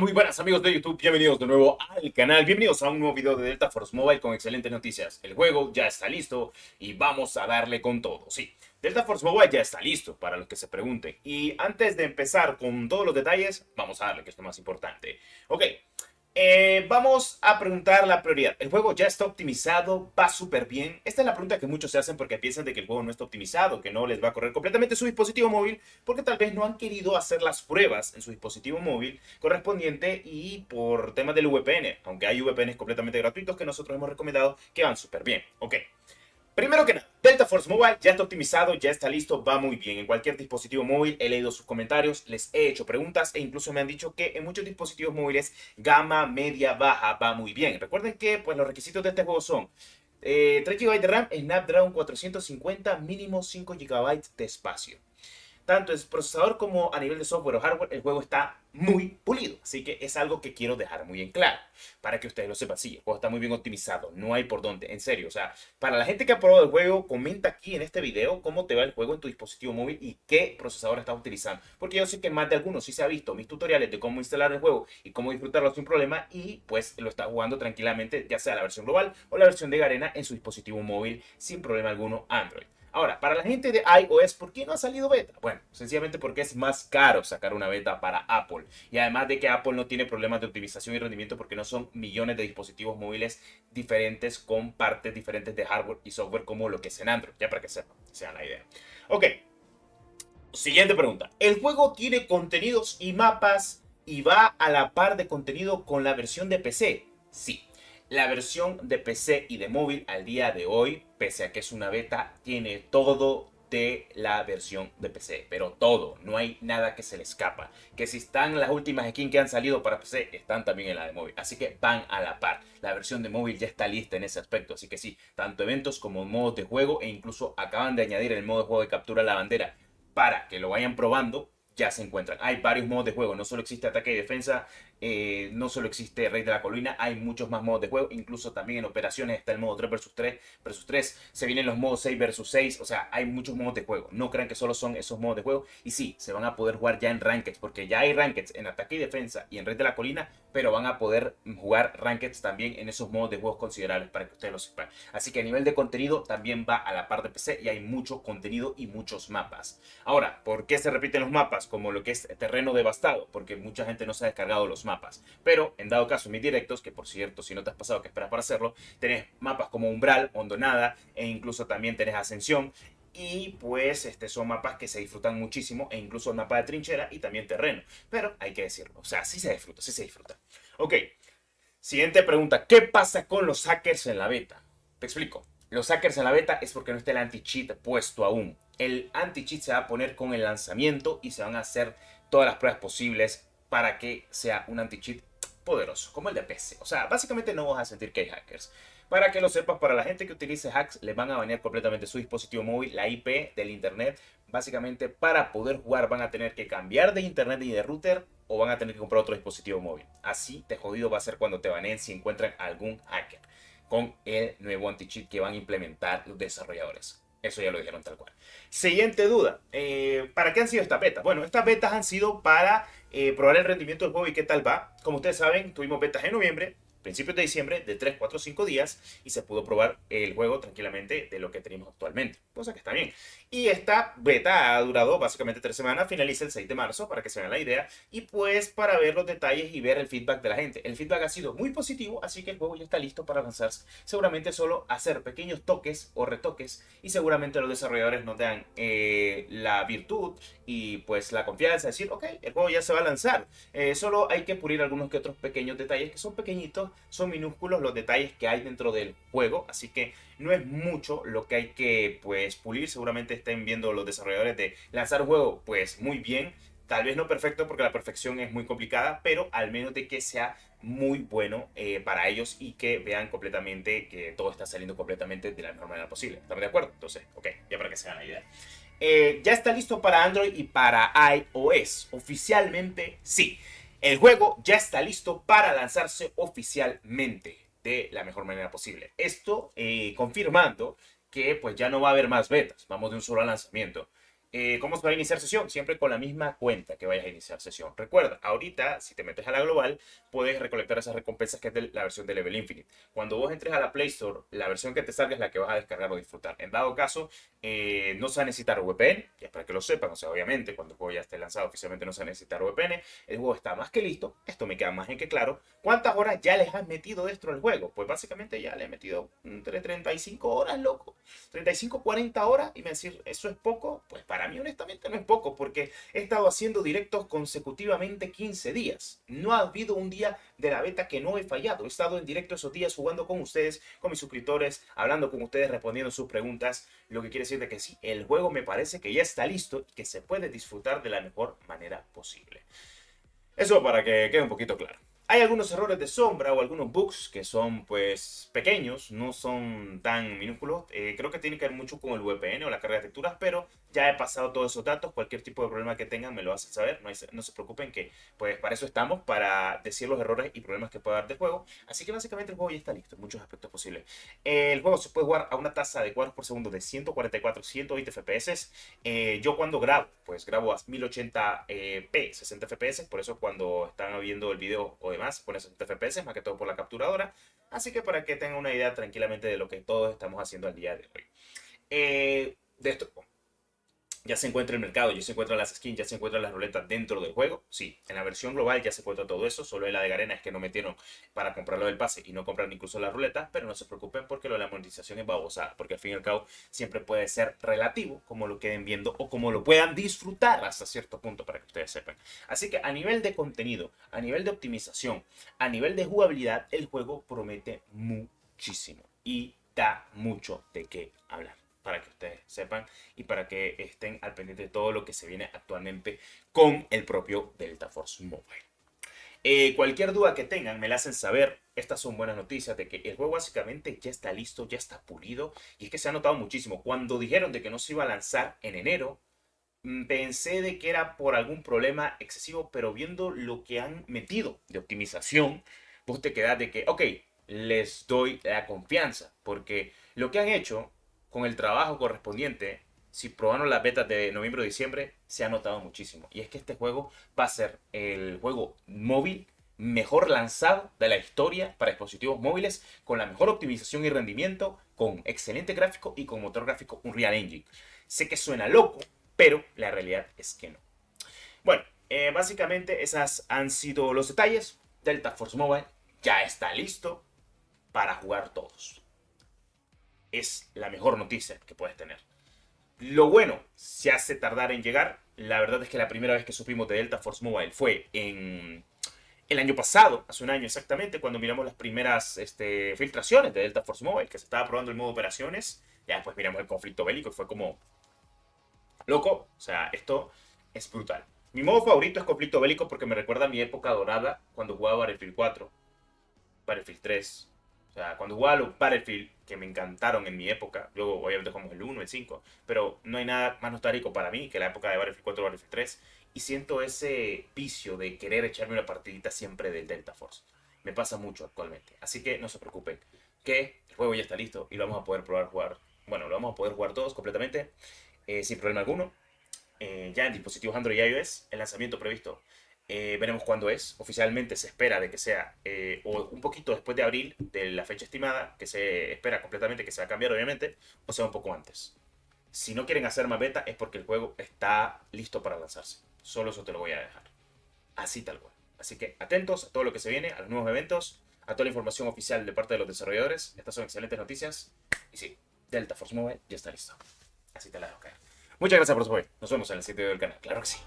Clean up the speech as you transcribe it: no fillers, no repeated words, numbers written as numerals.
Muy buenas amigos de YouTube, bienvenidos de nuevo al canal, bienvenidos a un nuevo video de Delta Force Mobile con excelentes noticias. El juego ya está listo y vamos a darle con todo, sí. Delta Force Mobile ya está listo, para los que se pregunten. Y antes de empezar con todos los detalles, vamos a darle, que es lo más importante. Ok, vamos a preguntar la prioridad. ¿El juego ya está optimizado? ¿Va súper bien? Esta es la pregunta que muchos se hacen porque piensan de que el juego no está optimizado, que no les va a correr completamente su dispositivo móvil, porque tal vez no han querido hacer las pruebas en su dispositivo móvil correspondiente y por temas del VPN, aunque hay VPNs completamente gratuitos que nosotros hemos recomendado que van súper bien. Ok. Primero que nada, Delta Force Mobile ya está optimizado, ya está listo, va muy bien. En cualquier dispositivo móvil he leído sus comentarios, les he hecho preguntas e incluso me han dicho que en muchos dispositivos móviles gama media baja va muy bien. Recuerden que pues, los requisitos de este juego son 3 GB de RAM, Snapdragon 450, mínimo 5 GB de espacio. Tanto en procesador como a nivel de software o hardware, el juego está muy pulido. Así que es algo que quiero dejar muy en claro. Para que ustedes lo sepan, sí, el juego está muy bien optimizado. No hay por dónde, en serio. O sea, para la gente que ha probado el juego, comenta aquí en este video cómo te va el juego en tu dispositivo móvil y qué procesador estás utilizando. Porque yo sé que más de algunos sí se ha visto mis tutoriales de cómo instalar el juego y cómo disfrutarlo sin problema. Y pues lo está jugando tranquilamente, ya sea la versión global o la versión de Garena en su dispositivo móvil sin problema alguno Android. Ahora, para la gente de iOS, ¿por qué no ha salido beta? Bueno, sencillamente porque es más caro sacar una beta para Apple. Y además de que Apple no tiene problemas de optimización y rendimiento porque no son millones de dispositivos móviles diferentes con partes diferentes de hardware y software como lo que es en Android. Ya para que sepan, sea la idea. Ok, siguiente pregunta. ¿El juego tiene contenidos y mapas y va a la par de contenido con la versión de PC? Sí. La versión de PC y de móvil al día de hoy, pese a que es una beta, tiene todo de la versión de PC, pero todo, no hay nada que se le escapa. Que si están las últimas skins que han salido para PC, están también en la de móvil, así que van a la par. La versión de móvil ya está lista en ese aspecto, así que sí, tanto eventos como modos de juego e incluso acaban de añadir el modo de juego de captura a la bandera para que lo vayan probando. Ya se encuentran. Hay varios modos de juego. No solo existe ataque y defensa. No solo existe Rey de la Colina. Hay muchos más modos de juego. Incluso también en operaciones está el modo 3 versus 3 versus 3. Se vienen los modos 6 versus 6. O sea, hay muchos modos de juego. No crean que solo son esos modos de juego. Y sí, se van a poder jugar ya en Rankeds. Porque ya hay Rankeds en ataque y defensa y en Rey de la Colina. Pero van a poder jugar Rankeds también en esos modos de juegos considerables para que ustedes lo sepan. Así que a nivel de contenido también va a la par de PC. Y hay mucho contenido y muchos mapas. Ahora, ¿por qué se repiten los mapas? Como lo que es terreno devastado, porque mucha gente no se ha descargado los mapas. Pero en dado caso, mis directos, que por cierto, si no te has pasado, que esperas para hacerlo, tenés mapas como Umbral, Hondonada, e incluso también tenés Ascensión. Y pues son mapas que se disfrutan muchísimo, e incluso el mapa de trinchera y también terreno. Pero hay que decirlo, o sea, sí se disfruta, sí se disfruta. Ok, siguiente pregunta, ¿qué pasa con los hackers en la beta? Te explico. Los hackers en la beta es porque no está el anti-cheat puesto aún. El anti-cheat se va a poner con el lanzamiento y se van a hacer todas las pruebas posibles para que sea un anti-cheat poderoso, como el de PC. O sea, básicamente no vas a sentir que hay hackers. Para que lo sepas, para la gente que utilice hacks, les van a banear completamente su dispositivo móvil, la IP del internet. Básicamente, para poder jugar van a tener que cambiar de internet y de router o van a tener que comprar otro dispositivo móvil. Así de jodido va a ser cuando te baneen si encuentran algún hacker con el nuevo anti-cheat que van a implementar los desarrolladores. Eso ya lo dijeron tal cual. Siguiente duda. ¿Para qué han sido estas betas? Bueno, estas betas han sido para probar el rendimiento del juego y qué tal va. Como ustedes saben, tuvimos betas en noviembre, principios de diciembre, de 3, 4, 5 días y se pudo probar el juego tranquilamente de lo que tenemos actualmente. Cosa que está bien. Y esta beta ha durado básicamente 3 semanas, finaliza el 6 de marzo para que se vean la idea y pues para ver los detalles y ver el feedback de la gente. El feedback ha sido muy positivo, así que el juego ya está listo para lanzarse. Seguramente solo hacer pequeños toques o retoques y seguramente los desarrolladores nos dan la virtud y pues la confianza de decir, ok, el juego ya se va a lanzar. Solo hay que pulir algunos que otros pequeños detalles que son pequeñitos, son minúsculos los detalles que hay dentro del juego, así que no es mucho lo que hay que pues pulir. Seguramente estén viendo los desarrolladores de lanzar un juego pues muy bien, tal vez no perfecto porque la perfección es muy complicada, pero al menos de que sea muy bueno para ellos y que vean completamente que todo está saliendo completamente de la mejor manera posible. ¿Están de acuerdo? Entonces, ok, ya para que se hagan la idea. Ya está listo para Android y para iOS. Oficialmente, sí. El juego ya está listo para lanzarse oficialmente de la mejor manera posible. Esto confirmando que pues ya no va a haber más betas. Vamos de un solo lanzamiento. ¿Cómo se va a iniciar sesión? Siempre con la misma cuenta que vayas a iniciar sesión. Recuerda, ahorita, si te metes a la global, puedes recolectar esas recompensas que es de la versión de Level Infinite. Cuando vos entres a la Play Store, la versión que te salga es la que vas a descargar o disfrutar. En dado caso, no se va a necesitar VPN, ya para que lo sepan. O sea, obviamente, cuando el juego ya esté lanzado oficialmente no se va a necesitar VPN. El juego está más que listo. Esto me queda más en que claro. ¿Cuántas horas ya les has metido dentro del juego? Pues básicamente ya le he metido entre 35 horas, loco. 35, 40 horas y me decir, ¿eso es poco? Pues para mí honestamente no es poco, porque he estado haciendo directos consecutivamente 15 días. No ha habido un día de la beta que no he fallado. He estado en directo esos días jugando con ustedes, con mis suscriptores, hablando con ustedes, respondiendo sus preguntas, lo que quiere decir de que sí, el juego me parece que ya está listo y que se puede disfrutar de la mejor manera posible. Eso para que quede un poquito claro. Hay algunos errores de sombra o algunos bugs que son pues pequeños, no son tan minúsculos. Creo que tiene que ver mucho con el VPN o la carga de texturas, pero ya he pasado todos esos datos. Cualquier tipo de problema que tengan me lo hacen saber. No se preocupen que pues para eso estamos, para decir los errores y problemas que pueda dar del juego. Así que básicamente el juego ya está listo en muchos aspectos posibles. El juego se puede jugar a una tasa de cuadros por segundo de 144, 120 FPS. Yo cuando grabo, pues grabo a 1080p, 60 FPS, por eso cuando están viendo el video o demás, pone 60 FPS, más que todo por la capturadora. Así que para que tengan una idea tranquilamente de lo que todos estamos haciendo al día de hoy. De esto, ya se encuentra el mercado, ya se encuentran las skins, ya se encuentran las ruletas dentro del juego. Sí, en la versión global ya se encuentra todo eso. Solo en la de Garena es que no metieron para comprarlo del pase y no comprar incluso las ruletas. Pero no se preocupen porque lo de la monetización es babosada. Porque al fin y al cabo siempre puede ser relativo como lo queden viendo o como lo puedan disfrutar hasta cierto punto para que ustedes sepan. Así que a nivel de contenido, a nivel de optimización, a nivel de jugabilidad, el juego promete muchísimo y da mucho de qué hablar, para que ustedes sepan y para que estén al pendiente de todo lo que se viene actualmente con el propio Delta Force Mobile. Cualquier duda que tengan me la hacen saber. Estas son buenas noticias de que el juego básicamente ya está listo, ya está pulido. Y es que se ha notado muchísimo. Cuando dijeron de que no se iba a lanzar en enero, pensé de que era por algún problema excesivo, pero viendo lo que han metido de optimización, vos te quedás de que, ok, les doy la confianza, porque lo que han hecho con el trabajo correspondiente, si probaron las betas de noviembre o diciembre, se ha notado muchísimo. Y es que este juego va a ser el juego móvil mejor lanzado de la historia para dispositivos móviles, con la mejor optimización y rendimiento, con excelente gráfico y con motor gráfico Unreal Engine. Sé que suena loco, pero la realidad es que no. Bueno, básicamente esas han sido los detalles. Delta Force Mobile ya está listo para jugar todos. Es la mejor noticia que puedes tener. Lo bueno se hace tardar en llegar. La verdad es que la primera vez que supimos de Delta Force Mobile fue en el año pasado, hace un año exactamente, cuando miramos las primeras filtraciones de Delta Force Mobile, que se estaba probando el modo operaciones. Ya después miramos el conflicto bélico y fue como, loco, o sea, esto es brutal. Mi modo favorito es conflicto bélico porque me recuerda a mi época dorada cuando jugaba Battlefield 4, Battlefield 3. O sea, cuando jugaba los Battlefield, que me encantaron en mi época, luego obviamente jugamos el 1, el 5, pero no hay nada más nostálgico para mí que la época de Battlefield 4 Battlefield 3. Y siento ese vicio de querer echarme una partidita siempre del Delta Force. Me pasa mucho actualmente. Así que no se preocupen, que el juego ya está listo y lo vamos a poder probar jugar. Bueno, lo vamos a poder jugar todos completamente, sin problema alguno. Ya en dispositivos Android y iOS, el lanzamiento previsto. Veremos cuándo es. Oficialmente se espera de que sea o un poquito después de abril, de la fecha estimada, que se espera completamente que se va a cambiar obviamente, o sea un poco antes. Si no quieren hacer más beta es porque el juego está listo para lanzarse. Solo eso te lo voy a dejar. Así tal cual. Así que atentos a todo lo que se viene, a los nuevos eventos, a toda la información oficial de parte de los desarrolladores. Estas son excelentes noticias. Y sí, Delta Force Mobile ya está listo. Así te la dejo caer. Muchas gracias por su apoyo. Nos vemos en el sitio del canal. Claro que sí.